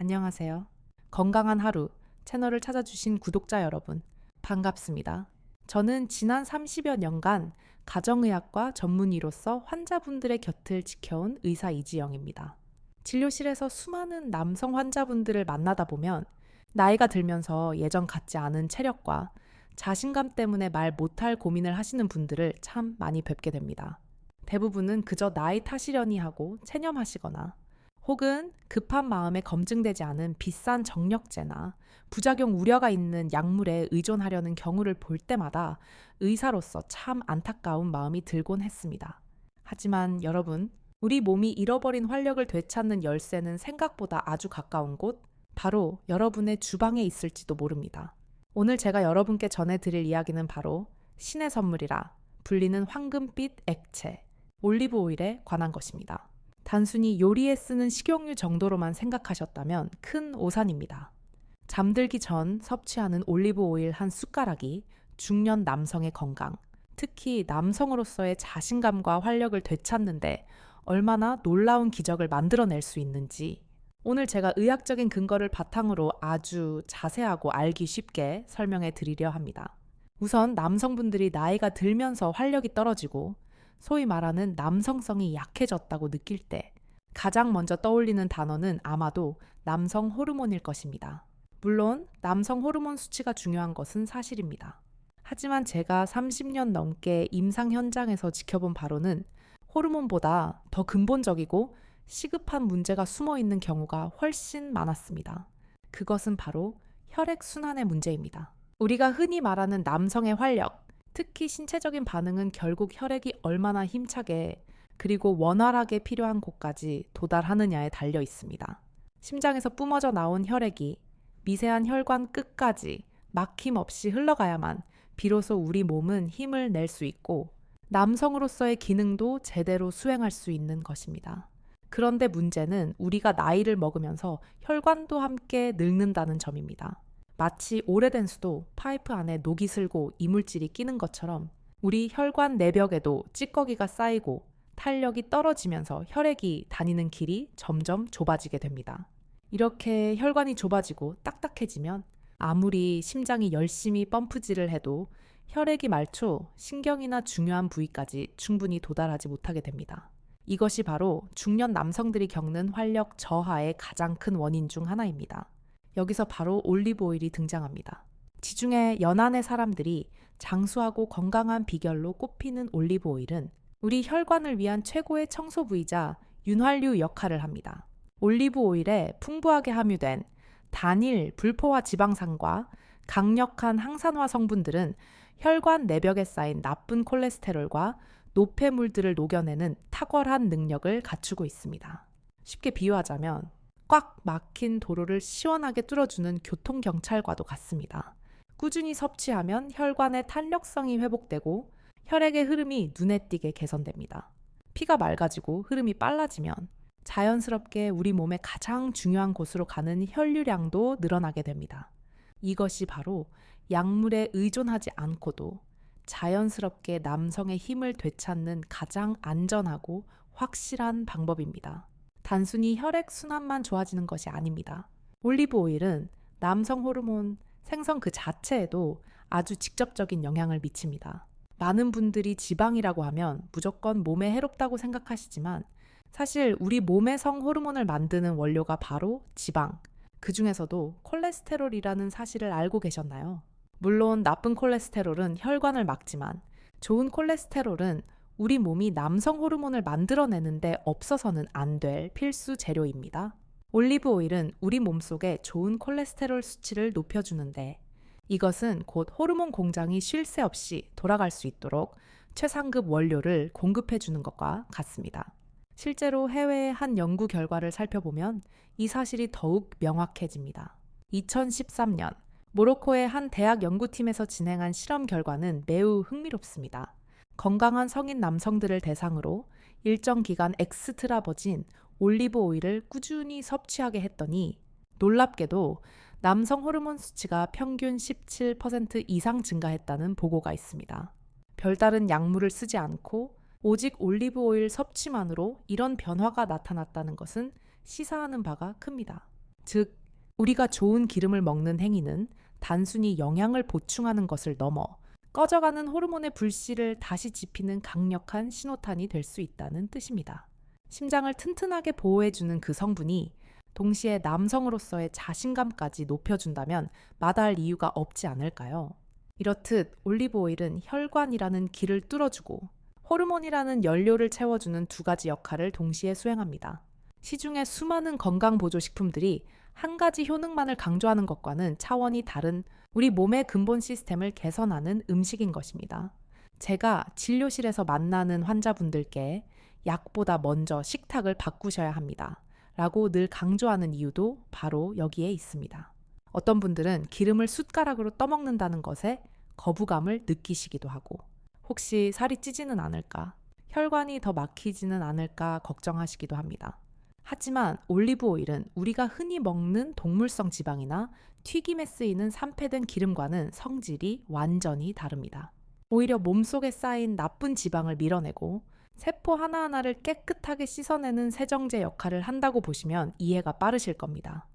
안녕하세요. 건강한 하루 채널을 찾아주신 구독자 여러분, 반갑습니다. 저는 지난 30여 년간 가정의학과 전문의로서 환자분들의 곁을 지켜온 의사 이지영입니다. 진료실에서 수많은 남성 환자분들을 만나다 보면 나이가 들면서 예전 같지 않은 체력과 자신감 때문에 말 못할 고민을 하시는 분들을 참 많이 뵙게 됩니다. 대부분은 그저 나이 탓이려니 하고 체념하시거나 혹은 급한 마음에 검증되지 않은 비싼 정력제나 부작용 우려가 있는 약물에 의존하려는 경우를 볼 때마다 의사로서 참 안타까운 마음이 들곤 했습니다. 하지만 여러분, 우리 몸이 잃어버린 활력을 되찾는 열쇠는 생각보다 아주 가까운 곳, 바로 여러분의 주방에 있을지도 모릅니다. 오늘 제가 여러분께 전해드릴 이야기는 바로 신의 선물이라 불리는 황금빛 액체, 올리브 오일에 관한 것입니다. 단순히 요리에 쓰는 식용유 정도로만 생각하셨다면 큰 오산입니다. 잠들기 전 섭취하는 올리브 오일 한 숟가락이 중년 남성의 건강, 특히 남성으로서의 자신감과 활력을 되찾는데 얼마나 놀라운 기적을 만들어낼 수 있는지 오늘 제가 의학적인 근거를 바탕으로 아주 자세하고 알기 쉽게 설명해 드리려 합니다. 우선 남성분들이 나이가 들면서 활력이 떨어지고 소위 말하는 남성성이 약해졌다고 느낄 때 가장 먼저 떠올리는 단어는 아마도 남성 호르몬일 것입니다. 물론 남성 호르몬 수치가 중요한 것은 사실입니다. 하지만 제가 30년 넘게 임상 현장에서 지켜본 바로는 호르몬보다 더 근본적이고 시급한 문제가 숨어 있는 경우가 훨씬 많았습니다. 그것은 바로 혈액순환의 문제입니다. 우리가 흔히 말하는 남성의 활력, 특히 신체적인 반응은 결국 혈액이 얼마나 힘차게 그리고 원활하게 필요한 곳까지 도달하느냐에 달려 있습니다. 심장에서 뿜어져 나온 혈액이 미세한 혈관 끝까지 막힘없이 흘러가야만 비로소 우리 몸은 힘을 낼 수 있고 남성으로서의 기능도 제대로 수행할 수 있는 것입니다. 그런데 문제는 우리가 나이를 먹으면서 혈관도 함께 늙는다는 점입니다. 마치 오래된 수도 파이프 안에 녹이 슬고 이물질이 끼는 것처럼 우리 혈관 내벽에도 찌꺼기가 쌓이고 탄력이 떨어지면서 혈액이 다니는 길이 점점 좁아지게 됩니다. 이렇게 혈관이 좁아지고 딱딱해지면 아무리 심장이 열심히 펌프질을 해도 혈액이 말초 신경이나 중요한 부위까지 충분히 도달하지 못하게 됩니다. 이것이 바로 중년 남성들이 겪는 활력 저하의 가장 큰 원인 중 하나입니다. 여기서 바로 올리브 오일이 등장합니다. 지중해 연안의 사람들이 장수하고 건강한 비결로 꼽히는 올리브 오일은 우리 혈관을 위한 최고의 청소 부위자 윤활유 역할을 합니다. 올리브 오일에 풍부하게 함유된 단일 불포화 지방산과 강력한 항산화 성분들은 혈관 내벽에 쌓인 나쁜 콜레스테롤과 노폐물들을 녹여내는 탁월한 능력을 갖추고 있습니다. 쉽게 비유하자면 꽉 막힌 도로를 시원하게 뚫어주는 교통경찰과도 같습니다. 꾸준히 섭취하면 혈관의 탄력성이 회복되고 혈액의 흐름이 눈에 띄게 개선됩니다. 피가 맑아지고 흐름이 빨라지면 자연스럽게 우리 몸의 가장 중요한 곳으로 가는 혈류량도 늘어나게 됩니다. 이것이 바로 약물에 의존하지 않고도 자연스럽게 남성의 힘을 되찾는 가장 안전하고 확실한 방법입니다. 단순히 혈액순환만 좋아지는 것이 아닙니다. 올리브 오일은 남성 호르몬 생성 그 자체에도 아주 직접적인 영향을 미칩니다. 많은 분들이 지방이라고 하면 무조건 몸에 해롭다고 생각하시지만 사실 우리 몸의 성 호르몬을 만드는 원료가 바로 지방, 그 중에서도 콜레스테롤이라는 사실을 알고 계셨나요? 물론 나쁜 콜레스테롤은 혈관을 막지만 좋은 콜레스테롤은 우리 몸이 남성 호르몬을 만들어내는데 없어서는 안 될 필수 재료입니다. 올리브 오일은 우리 몸속에 좋은 콜레스테롤 수치를 높여주는데 이것은 곧 호르몬 공장이 쉴 새 없이 돌아갈 수 있도록 최상급 원료를 공급해주는 것과 같습니다. 실제로 해외의 한 연구 결과를 살펴보면 이 사실이 더욱 명확해집니다. 2013년 모로코의 한 대학 연구팀에서 진행한 실험 결과는 매우 흥미롭습니다. 건강한 성인 남성들을 대상으로 일정 기간 엑스트라 버진 올리브 오일을 꾸준히 섭취하게 했더니 놀랍게도 남성 호르몬 수치가 평균 17% 이상 증가했다는 보고가 있습니다. 별다른 약물을 쓰지 않고 오직 올리브 오일 섭취만으로 이런 변화가 나타났다는 것은 시사하는 바가 큽니다. 즉, 우리가 좋은 기름을 먹는 행위는 단순히 영양을 보충하는 것을 넘어 꺼져가는 호르몬의 불씨를 다시 지피는 강력한 신호탄이 될 수 있다는 뜻입니다. 심장을 튼튼하게 보호해주는 그 성분이 동시에 남성으로서의 자신감까지 높여준다면 마다할 이유가 없지 않을까요? 이렇듯 올리브 오일은 혈관이라는 길을 뚫어주고 호르몬이라는 연료를 채워주는 두 가지 역할을 동시에 수행합니다. 시중의 수많은 건강보조식품들이 한 가지 효능만을 강조하는 것과는 차원이 다른 우리 몸의 근본 시스템을 개선하는 음식인 것입니다. 제가 진료실에서 만나는 환자분들께 약보다 먼저 식탁을 바꾸셔야 합니다. 라고 늘 강조하는 이유도 바로 여기에 있습니다. 어떤 분들은 기름을 숟가락으로 떠먹는다는 것에 거부감을 느끼시기도 하고, 혹시 살이 찌지는 않을까, 혈관이 더 막히지는 않을까 걱정하시기도 합니다. 하지만 올리브 오일은 우리가 흔히 먹는 동물성 지방이나 튀김에 쓰이는 산패된 기름과는 성질이 완전히 다릅니다. 오히려 몸속에 쌓인 나쁜 지방을 밀어내고 세포 하나하나를 깨끗하게 씻어내는 세정제 역할을 한다고 보시면 이해가 빠르실 겁니다.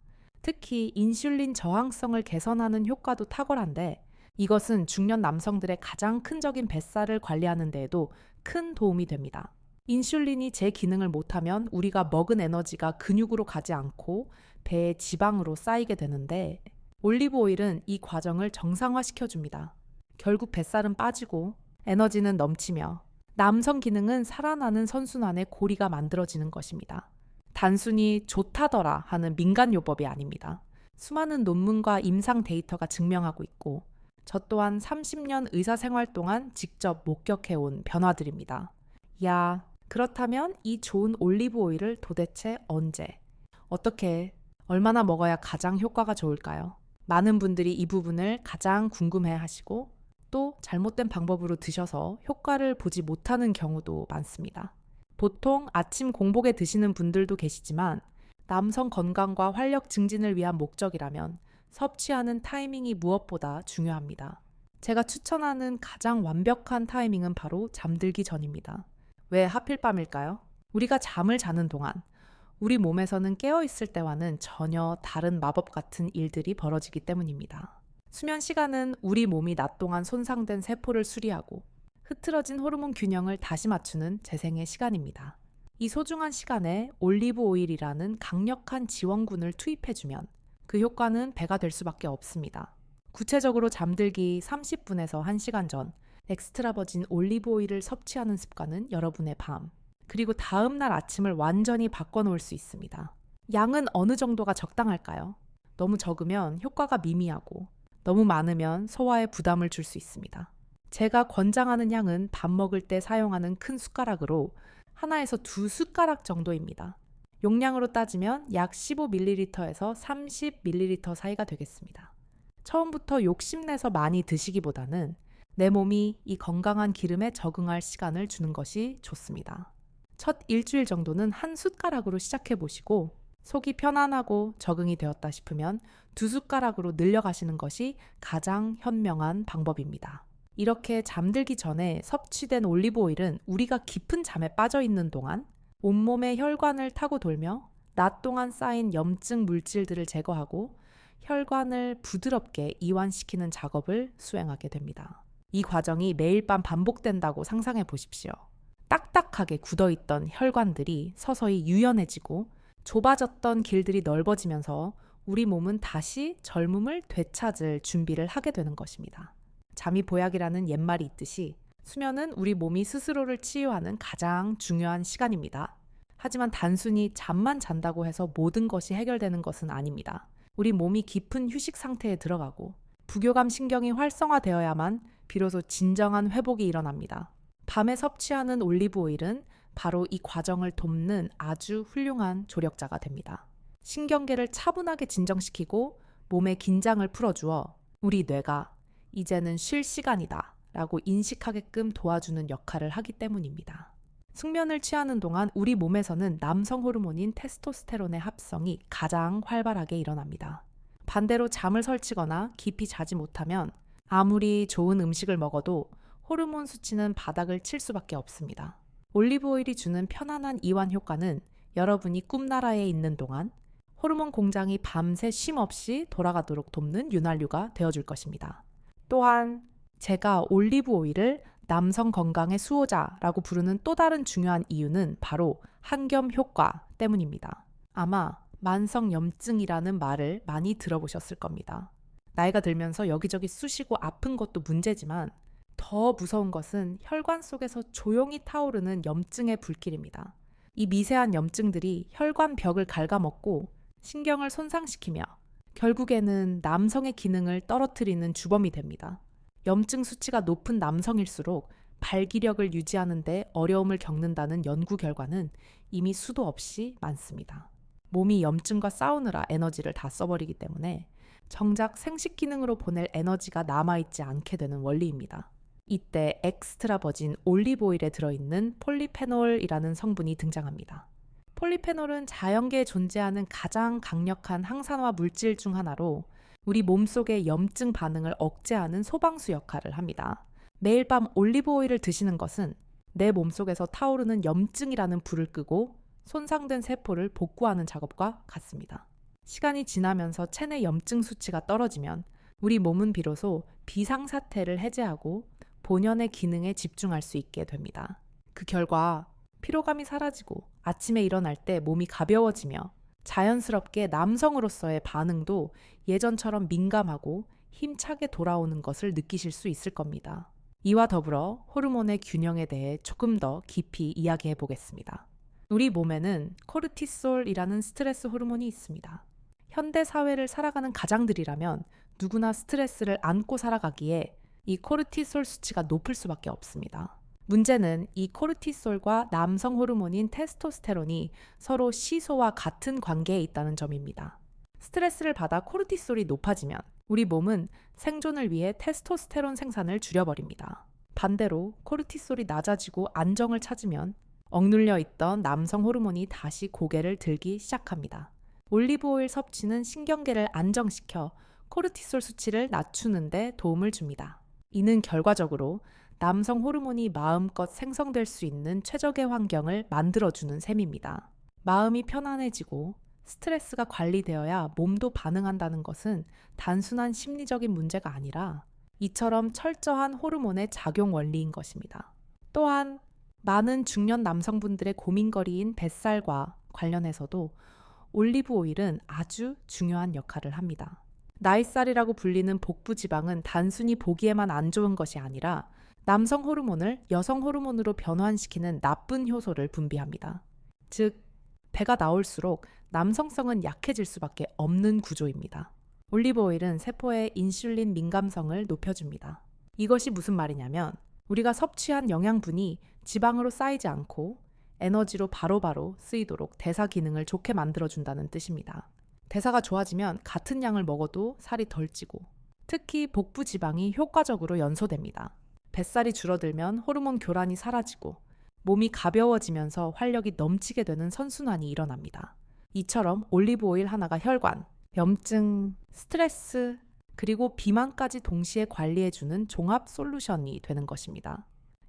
특히 인슐린 저항성을 개선하는 효과도 탁월한데, 이것은 중년 남성들의 가장 큰 적인 뱃살을 관리하는 데에도 큰 도움이 됩니다. 인슐린이 제 기능을 못하면 우리가 먹은 에너지가 근육으로 가지 않고 배에 지방으로 쌓이게 되는데, 올리브 오일은 이 과정을 정상화시켜줍니다. 결국 뱃살은 빠지고 에너지는 넘치며 남성 기능은 살아나는 선순환의 고리가 만들어지는 것입니다. 단순히 좋다더라 하는 민간요법이 아닙니다. 수많은 논문과 임상 데이터가 증명하고 있고, 저 또한 30년 의사생활 동안 직접 목격해온 변화들입니다. 야, 그렇다면 이 좋은 올리브 오일을 도대체 언제, 어떻게, 얼마나 먹어야 가장 효과가 좋을까요? 많은 분들이 이 부분을 가장 궁금해 하시고, 또 잘못된 방법으로 드셔서 효과를 보지 못하는 경우도 많습니다. 보통 아침 공복에 드시는 분들도 계시지만, 남성 건강과 활력 증진을 위한 목적이라면 섭취하는 타이밍이 무엇보다 중요합니다. 제가 추천하는 가장 완벽한 타이밍은 바로 잠들기 전입니다. 왜 하필 밤일까요? 우리가 잠을 자는 동안 우리 몸에서는 깨어있을 때와는 전혀 다른 마법 같은 일들이 벌어지기 때문입니다. 수면 시간은 우리 몸이 낮 동안 손상된 세포를 수리하고 흐트러진 호르몬 균형을 다시 맞추는 재생의 시간입니다. 이 소중한 시간에 올리브 오일이라는 강력한 지원군을 투입해주면 그 효과는 배가 될 수밖에 없습니다. 구체적으로 잠들기 30분에서 1시간 전 엑스트라 버진 올리브 오일을 섭취하는 습관은 여러분의 밤, 그리고 다음 날 아침을 완전히 바꿔놓을 수 있습니다. 양은 어느 정도가 적당할까요? 너무 적으면 효과가 미미하고 너무 많으면 소화에 부담을 줄 수 있습니다. 제가 권장하는 양은 밥 먹을 때 사용하는 큰 숟가락으로 하나에서 2숟가락 정도입니다. 용량으로 따지면 약 15ml에서 30ml 사이가 되겠습니다. 처음부터 욕심내서 많이 드시기보다는 내 몸이 이 건강한 기름에 적응할 시간을 주는 것이 좋습니다. 첫 일주일 정도는 한 숟가락으로 시작해 보시고, 속이 편안하고 적응이 되었다 싶으면 2숟가락으로 늘려가시는 것이 가장 현명한 방법입니다. 이렇게 잠들기 전에 섭취된 올리브 오일은 우리가 깊은 잠에 빠져 있는 동안 온몸의 혈관을 타고 돌며 낮 동안 쌓인 염증 물질들을 제거하고 혈관을 부드럽게 이완시키는 작업을 수행하게 됩니다. 이 과정이 매일 밤 반복된다고 상상해 보십시오. 딱딱하게 굳어있던 혈관들이 서서히 유연해지고 좁아졌던 길들이 넓어지면서 우리 몸은 다시 젊음을 되찾을 준비를 하게 되는 것입니다. 잠이 보약이라는 옛말이 있듯이 수면은 우리 몸이 스스로를 치유하는 가장 중요한 시간입니다. 하지만 단순히 잠만 잔다고 해서 모든 것이 해결되는 것은 아닙니다. 우리 몸이 깊은 휴식 상태에 들어가고 부교감 신경이 활성화되어야만 비로소 진정한 회복이 일어납니다. 밤에 섭취하는 올리브 오일은 바로 이 과정을 돕는 아주 훌륭한 조력자가 됩니다. 신경계를 차분하게 진정시키고 몸의 긴장을 풀어주어 우리 뇌가 이제는 쉴 시간이다 라고 인식하게끔 도와주는 역할을 하기 때문입니다. 숙면을 취하는 동안 우리 몸에서는 남성 호르몬인 테스토스테론의 합성이 가장 활발하게 일어납니다. 반대로 잠을 설치거나 깊이 자지 못하면 아무리 좋은 음식을 먹어도 호르몬 수치는 바닥을 칠 수밖에 없습니다. 올리브 오일이 주는 편안한 이완 효과는 여러분이 꿈나라에 있는 동안 호르몬 공장이 밤새 쉼 없이 돌아가도록 돕는 윤활유가 되어줄 것입니다. 또한 제가 올리브 오일을 남성 건강의 수호자라고 부르는 또 다른 중요한 이유는 바로 항염 효과 때문입니다. 아마 만성염증이라는 말을 많이 들어보셨을 겁니다. 나이가 들면서 여기저기 쑤시고 아픈 것도 문제지만 더 무서운 것은 혈관 속에서 조용히 타오르는 염증의 불길입니다. 이 미세한 염증들이 혈관 벽을 갉아먹고 신경을 손상시키며 결국에는 남성의 기능을 떨어뜨리는 주범이 됩니다. 염증 수치가 높은 남성일수록 발기력을 유지하는 데 어려움을 겪는다는 연구 결과는 이미 수도 없이 많습니다. 몸이 염증과 싸우느라 에너지를 다 써버리기 때문에 정작 생식 기능으로 보낼 에너지가 남아있지 않게 되는 원리입니다. 이때 엑스트라 버진 올리브 오일에 들어있는 폴리페놀이라는 성분이 등장합니다. 폴리페놀은 자연계에 존재하는 가장 강력한 항산화 물질 중 하나로 우리 몸속의 염증 반응을 억제하는 소방수 역할을 합니다. 매일 밤 올리브 오일을 드시는 것은 내 몸속에서 타오르는 염증이라는 불을 끄고 손상된 세포를 복구하는 작업과 같습니다. 시간이 지나면서 체내 염증 수치가 떨어지면 우리 몸은 비로소 비상사태를 해제하고 본연의 기능에 집중할 수 있게 됩니다. 그 결과 피로감이 사라지고 아침에 일어날 때 몸이 가벼워지며 자연스럽게 남성으로서의 반응도 예전처럼 민감하고 힘차게 돌아오는 것을 느끼실 수 있을 겁니다. 이와 더불어 호르몬의 균형에 대해 조금 더 깊이 이야기해 보겠습니다. 우리 몸에는 코르티솔이라는 스트레스 호르몬이 있습니다. 현대 사회를 살아가는 가장들이라면 누구나 스트레스를 안고 살아가기에 이 코르티솔 수치가 높을 수밖에 없습니다. 문제는 이 코르티솔과 남성 호르몬인 테스토스테론이 서로 시소와 같은 관계에 있다는 점입니다. 스트레스를 받아 코르티솔이 높아지면 우리 몸은 생존을 위해 테스토스테론 생산을 줄여버립니다. 반대로 코르티솔이 낮아지고 안정을 찾으면 억눌려 있던 남성 호르몬이 다시 고개를 들기 시작합니다. 올리브 오일 섭취는 신경계를 안정시켜 코르티솔 수치를 낮추는 데 도움을 줍니다. 이는 결과적으로 남성 호르몬이 마음껏 생성될 수 있는 최적의 환경을 만들어주는 셈입니다. 마음이 편안해지고 스트레스가 관리되어야 몸도 반응한다는 것은 단순한 심리적인 문제가 아니라 이처럼 철저한 호르몬의 작용 원리인 것입니다. 또한 많은 중년 남성분들의 고민거리인 뱃살과 관련해서도 올리브 오일은 아주 중요한 역할을 합니다. 나이살이라고 불리는 복부 지방은 단순히 보기에만 안 좋은 것이 아니라 남성 호르몬을 여성 호르몬으로 변환시키는 나쁜 효소를 분비합니다. 즉, 배가 나올수록 남성성은 약해질 수밖에 없는 구조입니다. 올리브 오일은 세포의 인슐린 민감성을 높여줍니다. 이것이 무슨 말이냐면 우리가 섭취한 영양분이 지방으로 쌓이지 않고 에너지로 바로바로 쓰이도록 대사 기능을 좋게 만들어준다는 뜻입니다. 대사가 좋아지면 같은 양을 먹어도 살이 덜 찌고 특히 복부 지방이 효과적으로 연소됩니다. 뱃살이 줄어들면 호르몬 교란이 사라지고 몸이 가벼워지면서 활력이 넘치게 되는 선순환이 일어납니다. 이처럼 올리브 오일 하나가 혈관, 염증, 스트레스, 그리고 비만까지 동시에 관리해주는 종합 솔루션이 되는 것입니다.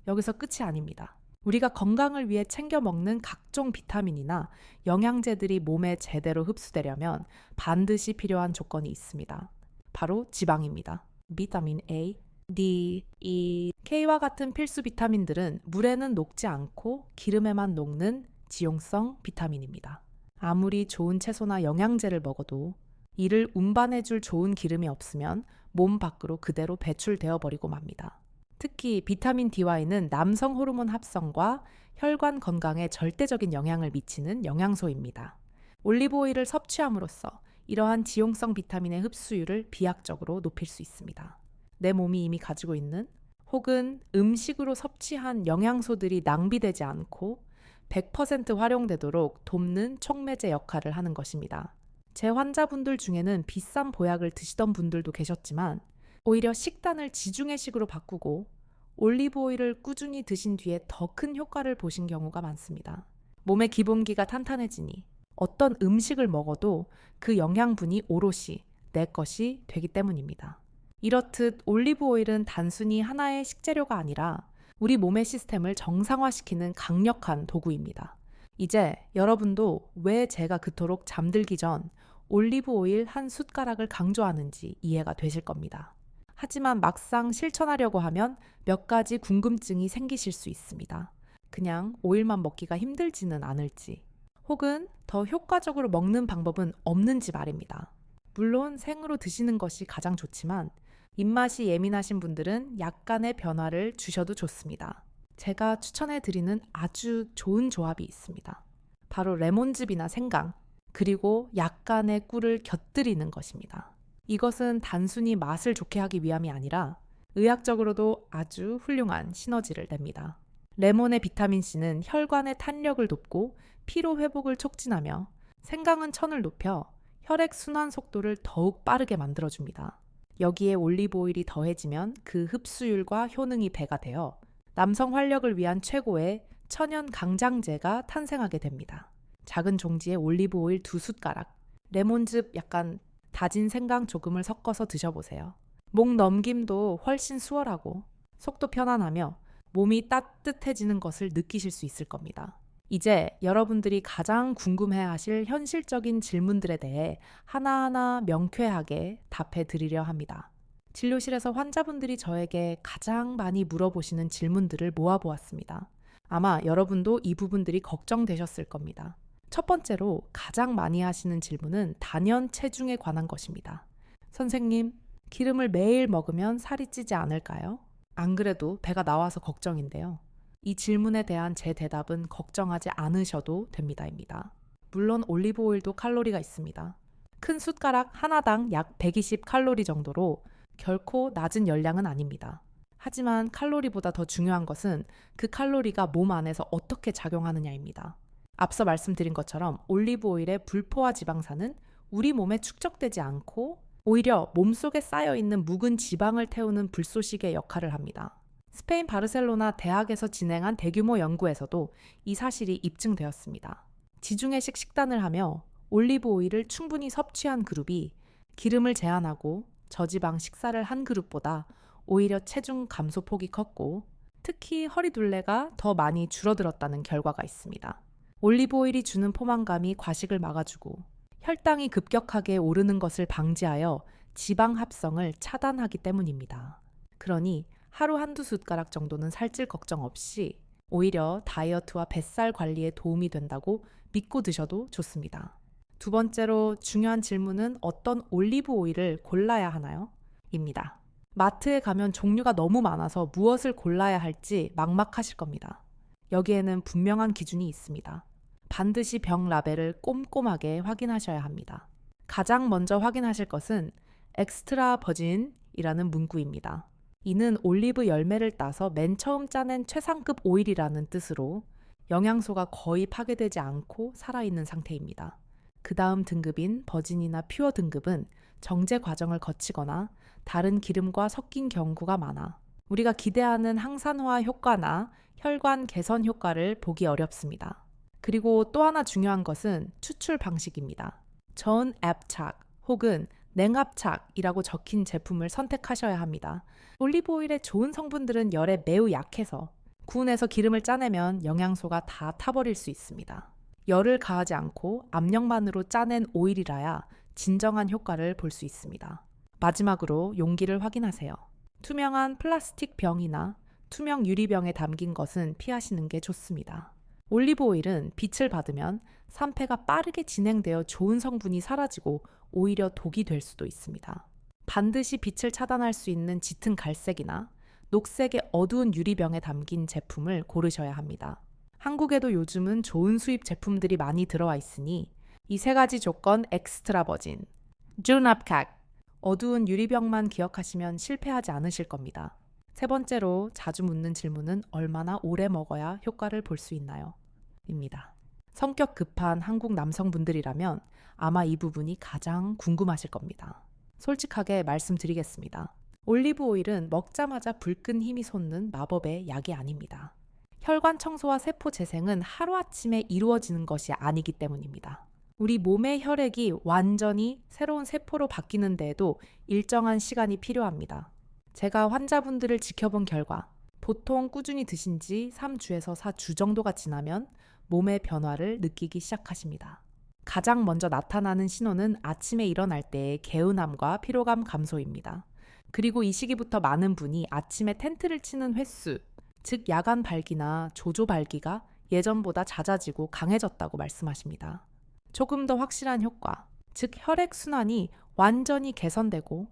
여기서 끝이 아닙니다. 우리가 건강을 위해 챙겨 먹는 각종 비타민이나 영양제들이 몸에 제대로 흡수되려면 반드시 필요한 조건이 있습니다. 바로 지방입니다. 비타민 A, D, E, K와 같은 필수 비타민들은 물에는 녹지 않고 기름에만 녹는 지용성 비타민입니다. 아무리 좋은 채소나 영양제를 먹어도 이를 운반해줄 좋은 기름이 없으면 몸 밖으로 그대로 배출되어 버리고 맙니다. 특히 비타민 D와는 남성 호르몬 합성과 혈관 건강에 절대적인 영향을 미치는 영양소입니다. 올리브 오일을 섭취함으로써 이러한 지용성 비타민의 흡수율을 비약적으로 높일 수 있습니다. 내 몸이 이미 가지고 있는 혹은 음식으로 섭취한 영양소들이 낭비되지 않고 100% 활용되도록 돕는 촉매제 역할을 하는 것입니다. 제 환자분들 중에는 비싼 보약을 드시던 분들도 계셨지만 오히려 식단을 지중해식으로 바꾸고 올리브 오일을 꾸준히 드신 뒤에 더 큰 효과를 보신 경우가 많습니다. 몸의 기본기가 탄탄해지니 어떤 음식을 먹어도 그 영양분이 오롯이 내 것이 되기 때문입니다. 이렇듯 올리브 오일은 단순히 하나의 식재료가 아니라 우리 몸의 시스템을 정상화시키는 강력한 도구입니다. 이제 여러분도 왜 제가 그토록 잠들기 전 올리브 오일 한 숟가락을 강조하는지 이해가 되실 겁니다. 하지만 막상 실천하려고 하면 몇 가지 궁금증이 생기실 수 있습니다. 그냥 오일만 먹기가 힘들지는 않을지, 혹은 더 효과적으로 먹는 방법은 없는지 말입니다. 물론 생으로 드시는 것이 가장 좋지만 입맛이 예민하신 분들은 약간의 변화를 주셔도 좋습니다. 제가 추천해 드리는 아주 좋은 조합이 있습니다. 바로 레몬즙이나 생강, 그리고 약간의 꿀을 곁들이는 것입니다. 이것은 단순히 맛을 좋게 하기 위함이 아니라 의학적으로도 아주 훌륭한 시너지를 냅니다. 레몬의 비타민C는 혈관의 탄력을 돕고 피로 회복을 촉진하며, 생강은 천을 높여 혈액 순환 속도를 더욱 빠르게 만들어줍니다. 여기에 올리브 오일이 더해지면 그 흡수율과 효능이 배가 되어 남성 활력을 위한 최고의 천연 강장제가 탄생하게 됩니다. 작은 종지에 올리브 오일 2숟가락, 레몬즙 약간 다진 생강 조금을 섞어서 드셔보세요. 목 넘김도 훨씬 수월하고 속도 편안하며 몸이 따뜻해지는 것을 느끼실 수 있을 겁니다. 이제 여러분들이 가장 궁금해하실 현실적인 질문들에 대해 하나하나 명쾌하게 답해 드리려 합니다. 진료실에서 환자분들이 저에게 가장 많이 물어보시는 질문들을 모아보았습니다. 아마 여러분도 이 부분들이 걱정되셨을 겁니다. 첫 번째로 가장 많이 하시는 질문은 단연 체중에 관한 것입니다. 선생님, 기름을 매일 먹으면 살이 찌지 않을까요? 안 그래도 배가 나와서 걱정인데요. 이 질문에 대한 제 대답은 걱정하지 않으셔도 됩니다입니다. 물론 올리브 오일도 칼로리가 있습니다. 큰 숟가락 하나당 약 120 칼로리 정도로 결코 낮은 열량은 아닙니다. 하지만 칼로리보다 더 중요한 것은 그 칼로리가 몸 안에서 어떻게 작용하느냐입니다. 앞서 말씀드린 것처럼 올리브 오일의 불포화 지방산은 우리 몸에 축적되지 않고 오히려 몸속에 쌓여있는 묵은 지방을 태우는 불쏘시개 역할을 합니다. 스페인 바르셀로나 대학에서 진행한 대규모 연구에서도 이 사실이 입증되었습니다. 지중해식 식단을 하며 올리브 오일을 충분히 섭취한 그룹이 기름을 제한하고 저지방 식사를 한 그룹보다 오히려 체중 감소폭이 컸고, 특히 허리둘레가 더 많이 줄어들었다는 결과가 있습니다. 올리브 오일이 주는 포만감이 과식을 막아주고 혈당이 급격하게 오르는 것을 방지하여 지방 합성을 차단하기 때문입니다. 그러니 하루 한두 숟가락 정도는 살찔 걱정 없이 오히려 다이어트와 뱃살 관리에 도움이 된다고 믿고 드셔도 좋습니다. 두 번째로 중요한 질문은 어떤 올리브 오일을 골라야 하나요? 입니다. 마트에 가면 종류가 너무 많아서 무엇을 골라야 할지 막막하실 겁니다. 여기에는 분명한 기준이 있습니다. 반드시 병 라벨을 꼼꼼하게 확인하셔야 합니다. 가장 먼저 확인하실 것은 엑스트라 버진이라는 문구입니다. 이는 올리브 열매를 따서 맨 처음 짜낸 최상급 오일이라는 뜻으로 영양소가 거의 파괴되지 않고 살아있는 상태입니다. 그 다음 등급인 버진이나 퓨어 등급은 정제 과정을 거치거나 다른 기름과 섞인 경우가 많아 우리가 기대하는 항산화 효과나 혈관 개선 효과를 보기 어렵습니다. 그리고 또 하나 중요한 것은 추출 방식입니다. 전 압착 혹은 냉압착이라고 적힌 제품을 선택하셔야 합니다. 올리브 오일의 좋은 성분들은 열에 매우 약해서 구운에서 기름을 짜내면 영양소가 다 타버릴 수 있습니다. 열을 가하지 않고 압력만으로 짜낸 오일이라야 진정한 효과를 볼 수 있습니다. 마지막으로 용기를 확인하세요. 투명한 플라스틱 병이나 투명 유리병에 담긴 것은 피하시는 게 좋습니다. 올리브 오일은 빛을 받으면 산패가 빠르게 진행되어 좋은 성분이 사라지고 오히려 독이 될 수도 있습니다. 반드시 빛을 차단할 수 있는 짙은 갈색이나 녹색의 어두운 유리병에 담긴 제품을 고르셔야 합니다. 한국에도 요즘은 좋은 수입 제품들이 많이 들어와 있으니 이 세 가지 조건 엑스트라 버진, 주납칵, 어두운 유리병만 기억하시면 실패하지 않으실 겁니다. 세 번째로 자주 묻는 질문은 얼마나 오래 먹어야 효과를 볼 수 있나요? 입니다. 성격 급한 한국 남성분들이라면 아마 이 부분이 가장 궁금하실 겁니다. 솔직하게 말씀드리겠습니다. 올리브 오일은 먹자마자 불끈 힘이 솟는 마법의 약이 아닙니다. 혈관 청소와 세포 재생은 하루아침에 이루어지는 것이 아니기 때문입니다. 우리 몸의 혈액이 완전히 새로운 세포로 바뀌는 데에도 일정한 시간이 필요합니다. 제가 환자분들을 지켜본 결과 보통 꾸준히 드신 지 3주에서 4주 정도가 지나면 몸의 변화를 느끼기 시작하십니다. 가장 먼저 나타나는 신호는 아침에 일어날 때의 개운함과 피로감 감소입니다. 그리고 이 시기부터 많은 분이 아침에 텐트를 치는 횟수, 즉 야간 발기나 조조 발기가 예전보다 잦아지고 강해졌다고 말씀하십니다. 조금 더 확실한 효과, 즉 혈액순환이 완전히 개선되고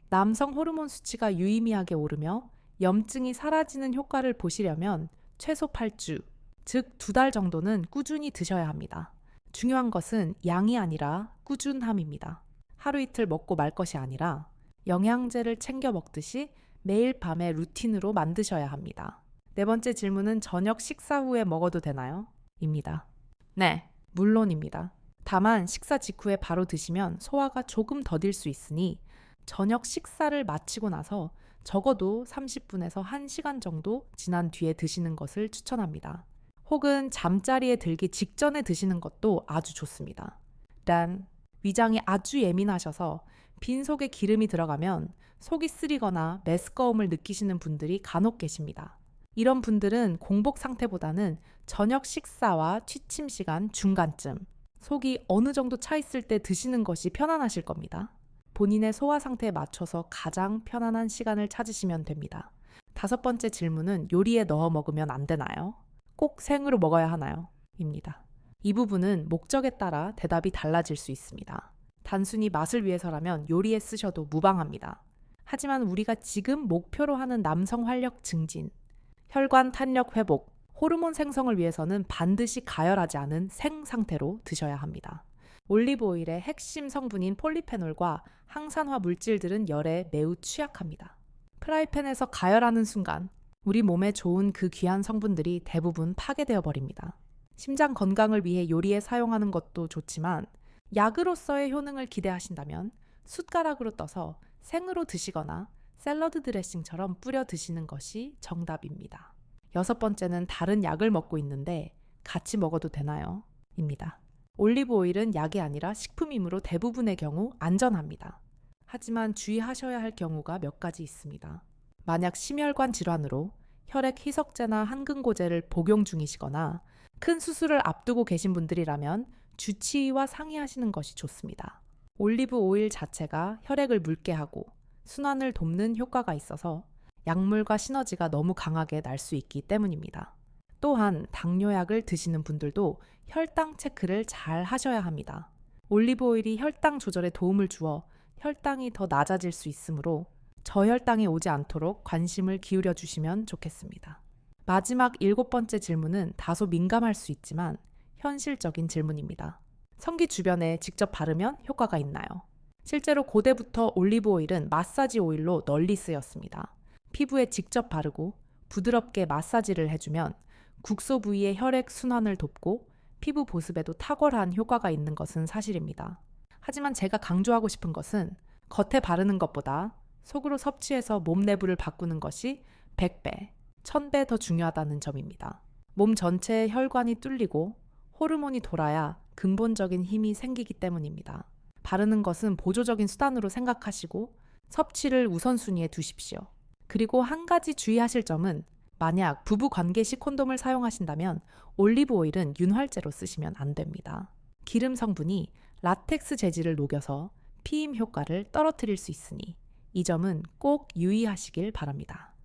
남성 호르몬 수치가 유의미하게 오르며 염증이 사라지는 효과를 보시려면 최소 8주, 즉 2달 정도는 꾸준히 드셔야 합니다. 중요한 것은 양이 아니라 꾸준함입니다. 하루 이틀 먹고 말 것이 아니라 영양제를 챙겨 먹듯이 매일 밤에 루틴으로 만드셔야 합니다. 네 번째 질문은 저녁 식사 후에 먹어도 되나요? 입니다. 네, 물론입니다. 다만 식사 직후에 바로 드시면 소화가 조금 더딜 수 있으니 저녁 식사를 마치고 나서 적어도 30분에서 1시간 정도 지난 뒤에 드시는 것을 추천합니다. 혹은 잠자리에 들기 직전에 드시는 것도 아주 좋습니다. 단, 위장이 아주 예민하셔서 빈속에 기름이 들어가면 속이 쓰리거나 메스꺼움을 느끼시는 분들이 간혹 계십니다. 이런 분들은 공복 상태보다는 저녁 식사와 취침 시간 중간쯤, 속이 어느 정도 차 있을 때 드시는 것이 편안하실 겁니다. 본인의 소화 상태에 맞춰서 가장 편안한 시간을 찾으시면 됩니다. 5번째 질문은 요리에 넣어 먹으면 안 되나요? 꼭 생으로 먹어야 하나요? 입니다. 이 부분은 목적에 따라 대답이 달라질 수 있습니다. 단순히 맛을 위해서라면 요리에 쓰셔도 무방합니다. 하지만 우리가 지금 목표로 하는 남성 활력 증진, 혈관 탄력 회복, 호르몬 생성을 위해서는 반드시 가열하지 않은 생 상태로 드셔야 합니다. 올리브 오일의 핵심 성분인 폴리페놀과 항산화 물질들은 열에 매우 취약합니다. 프라이팬에서 가열하는 순간 우리 몸에 좋은 그 귀한 성분들이 대부분 파괴되어 버립니다. 심장 건강을 위해 요리에 사용하는 것도 좋지만 약으로서의 효능을 기대하신다면 숟가락으로 떠서 생으로 드시거나 샐러드 드레싱처럼 뿌려 드시는 것이 정답입니다. 6번째는 다른 약을 먹고 있는데 같이 먹어도 되나요? 입니다. 올리브 오일은 약이 아니라 식품이므로 대부분의 경우 안전합니다. 하지만 주의하셔야 할 경우가 몇 가지 있습니다. 만약 심혈관 질환으로 혈액 희석제나 항근고제를 복용 중이시거나 큰 수술을 앞두고 계신 분들이라면 주치의와 상의하시는 것이 좋습니다. 올리브 오일 자체가 혈액을 묽게 하고 순환을 돕는 효과가 있어서 약물과 시너지가 너무 강하게 날 수 있기 때문입니다. 또한 당뇨약을 드시는 분들도 혈당 체크를 잘 하셔야 합니다. 올리브 오일이 혈당 조절에 도움을 주어 혈당이 더 낮아질 수 있으므로 저혈당이 오지 않도록 관심을 기울여 주시면 좋겠습니다. 마지막 7번째 질문은 다소 민감할 수 있지만 현실적인 질문입니다. 성기 주변에 직접 바르면 효과가 있나요? 실제로 고대부터 올리브 오일은 마사지 오일로 널리 쓰였습니다. 피부에 직접 바르고 부드럽게 마사지를 해주면 국소 부위의 혈액 순환을 돕고 피부 보습에도 탁월한 효과가 있는 것은 사실입니다. 하지만 제가 강조하고 싶은 것은 겉에 바르는 것보다 속으로 섭취해서 몸 내부를 바꾸는 것이 100배, 1000배 더 중요하다는 점입니다. 몸 전체의 혈관이 뚫리고 호르몬이 돌아야 근본적인 힘이 생기기 때문입니다. 바르는 것은 보조적인 수단으로 생각하시고 섭취를 우선순위에 두십시오. 그리고 한 가지 주의하실 점은 만약 부부 관계 시 콘돔을 사용하신다면 올리브 오일은 윤활제로 쓰시면 안 됩니다. 기름 성분이 라텍스 재질을 녹여서 피임 효과를 떨어뜨릴 수 있으니 이 점은 꼭 유의하시길 바랍니다.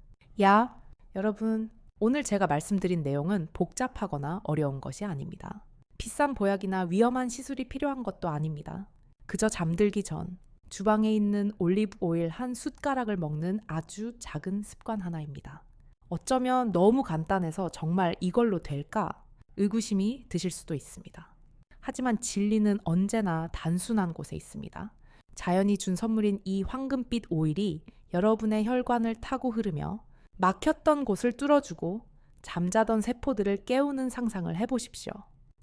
여러분, 오늘 제가 말씀드린 내용은 복잡하거나 어려운 것이 아닙니다. 비싼 보약이나 위험한 시술이 필요한 것도 아닙니다. 그저 잠들기 전 주방에 있는 올리브 오일 한 숟가락을 먹는 아주 작은 습관 하나입니다. 어쩌면 너무 간단해서 정말 이걸로 될까? 의구심이 드실 수도 있습니다. 하지만 진리는 언제나 단순한 곳에 있습니다. 자연이 준 선물인 이 황금빛 오일이 여러분의 혈관을 타고 흐르며 막혔던 곳을 뚫어주고 잠자던 세포들을 깨우는 상상을 해보십시오.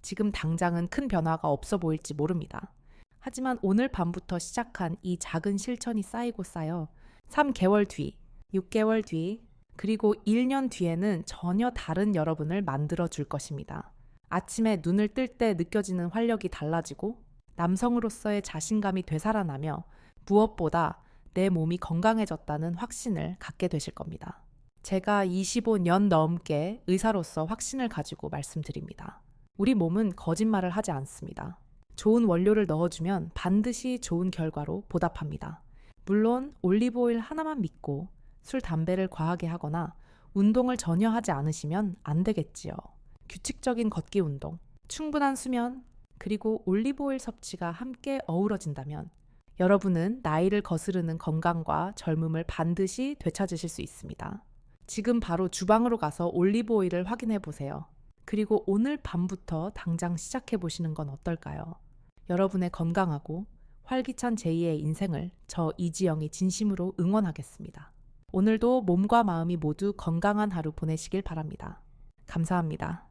지금 당장은 큰 변화가 없어 보일지 모릅니다. 하지만 오늘 밤부터 시작한 이 작은 실천이 쌓이고 쌓여 3개월 뒤, 6개월 뒤, 그리고 1년 뒤에는 전혀 다른 여러분을 만들어 줄 것입니다. 아침에 눈을 뜰 때 느껴지는 활력이 달라지고 남성으로서의 자신감이 되살아나며 무엇보다 내 몸이 건강해졌다는 확신을 갖게 되실 겁니다. 제가 25년 넘게 의사로서 확신을 가지고 말씀드립니다. 우리 몸은 거짓말을 하지 않습니다. 좋은 원료를 넣어주면 반드시 좋은 결과로 보답합니다. 물론 올리브오일 하나만 믿고 술, 담배를 과하게 하거나 운동을 전혀 하지 않으시면 안 되겠지요. 규칙적인 걷기 운동, 충분한 수면, 그리고 올리브오일 섭취가 함께 어우러진다면 여러분은 나이를 거스르는 건강과 젊음을 반드시 되찾으실 수 있습니다. 지금 바로 주방으로 가서 올리브오일을 확인해 보세요. 그리고 오늘 밤부터 당장 시작해 보시는 건 어떨까요? 여러분의 건강하고 활기찬 제2의 인생을 저 이지영이 진심으로 응원하겠습니다. 오늘도 몸과 마음이 모두 건강한 하루 보내시길 바랍니다. 감사합니다.